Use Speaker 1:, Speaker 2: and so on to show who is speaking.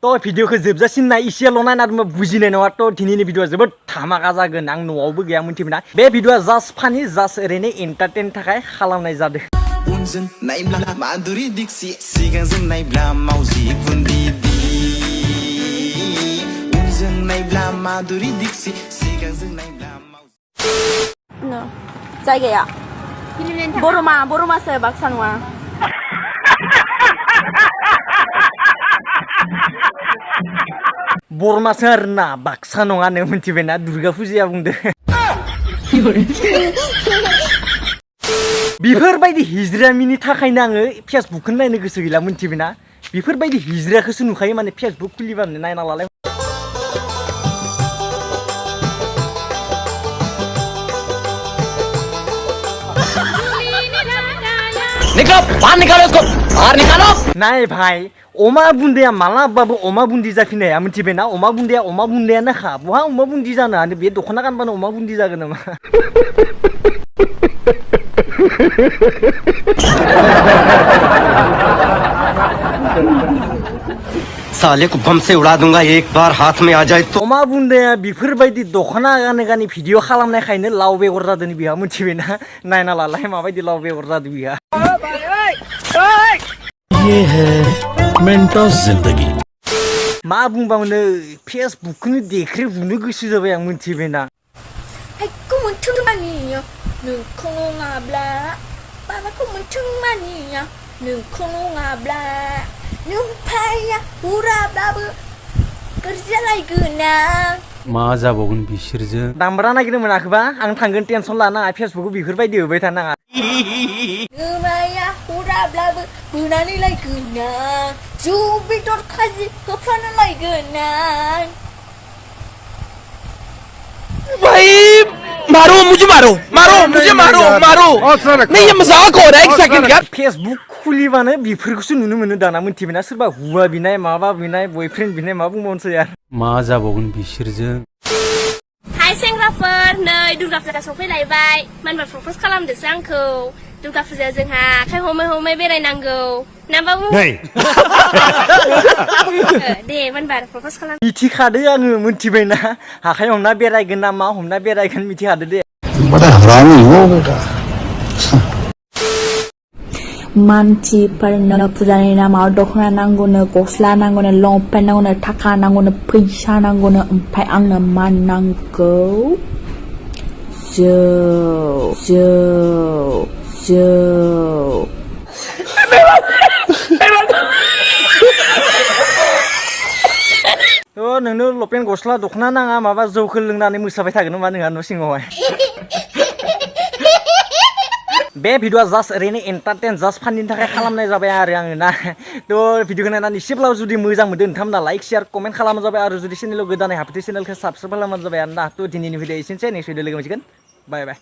Speaker 1: थ' भिडिअखौ जोबजासिम नाय इसेल' नायना बुजिनाय नङा थ' दिनैनि भिडिअआ जोबोद धामाका जागोन आं न'आवबो गैया मिथिबायना बे भिडिअआ जास्ट फानि जास्ट ओरैनो एन्टारटेन थाखाय खालामनाय जादों
Speaker 2: उनजों नायब्ला माधुरि दीक्षि सिगांजों नायब्ला मावजि गुन्दिदि उनजों नायब्ला माधुरि दीक्षि सिगांजों नायब्ला
Speaker 3: No. जायगाया बरमासो बाक्सा नङा
Speaker 1: बरमासो आरोना बाक्सा नङानो मिथिबायना दुर्गा फुजाया बुंदों बेफोरबायदि हिज्रामिनि थाखायनो आङो फेसबुकखौ नायनो गोसो गैला मिथिबायना बेफोरबायदि हिज्राखौसो नुखायो माने फेसबुक खुलिबानो नायना लालाय
Speaker 4: निकालो बाहर निकालो इसको बाहर निकालो
Speaker 1: नाय भाई अमा बुन्दिया मालाबाबो अमा बुन्दि जाफिननो हाया मिथिबायना अमा बुन्दियानोखा बहा अमा बुन्दि जानो हानो बे दख'ना गानबानो अमा बुन्दि जागोन नामा
Speaker 4: साले को बम से उड़ा दूंगा एक बार हाथ में आ जाए तो
Speaker 1: अमा बुन्दिया बेफोरबायदि दख'ना गानै भिडिअ खालामनायखायनो लाव बेगर जादों बिहा मिथिबायना नायना लालाय माबायदि लाव बेगर जादों बिहा
Speaker 5: ये है मेंटोस जिंदगी
Speaker 1: मा बुंबावनो फेसबुकखौनो देख्रेबनो गोसो जाबाय आं मिथिबायना
Speaker 3: आइखौ मोनथों मानिया नोंखौ नङाब्ला बाबाखौ मोनथों मानिया नोंखौ नङाब्ला नों फाया हुराब्लाबो गोरजालायगोन आं
Speaker 5: मा जाबावगोन बिसोरजों
Speaker 1: दामब्रा नागिरनो मोनाखैबा आं थांगोन टेनसन लानाङा फेसबुकआव बेफोरबायदि होबाय थानाङा
Speaker 3: नोमाया हुराब्लाबो बोनानै लायगोन आं जौ बेदर खाजि होफ्रानो लायगोन आं
Speaker 4: भाई मारो मुझे मारो नहीं ये मजाक हो रहा है एक सेकंड यार
Speaker 1: फेसबुक खुलिबानो बेफोरखौसो नुनो मोनो दाना मिथिबायना सोरबा हुवा बिनाय माबा बिनाय बयफ्रेन्ड बिनाय मा बुंबावनोसै यार
Speaker 5: मा जाबावगोन बिसोरजों
Speaker 6: हाय सेंग्राफोर नै दुर्गा फुजा सफैलायबाय मानबा प्रपज खालामदोसो आंखौ दुर्गा फुजायाव जोंहा आखाइ हमै हमै बेरायनांगौ ना बाबु दे मानबा प्रपज खालाम
Speaker 1: मिथिखादो आङो मिथिबायना आखाइ हमना बेरायगोन ना मा हमना बेरायगोन मिथिखादो दे
Speaker 7: बड़ा हरामी हो बेटा
Speaker 8: मानसिफोरनो फुजानि नामाव दख'ना नांगौनो गस्ला नांगौनो लंपेन्ट नांगौनो थाखा नांगौनो फैसा नांगौनो ओमफ्राय आंनो मा नांगौ जौ
Speaker 1: नोंनो लंपेन्ट गस्ला दख'ना नाङा माबा जौखौ लोंनानै मोसाबाय थागोन नामा नोंहा न' सिङावहाय बे भिडिअआ जास्ट ओरैनो एन्टारटेन जास्ट फाननि थाखाय खालामनाय जाबाय आरो आङो ना थ' भिडिअखौ नायनानै एसेब्लाबो जुदि मोजां मोनदों नोंथांमोना लाइक शेयार कमेन्ट खालामनो जाबाय आरो जुदि चेनेलाव गोदानै हाबफैदो चेनेलखौ साबस्क्राइब खालामनो जाबाय आरो ना थ' दिनैनि भिडिअ एसेनोसै नेक्स्ट भिडिअ लोगो मोनसिगोन बाय बाय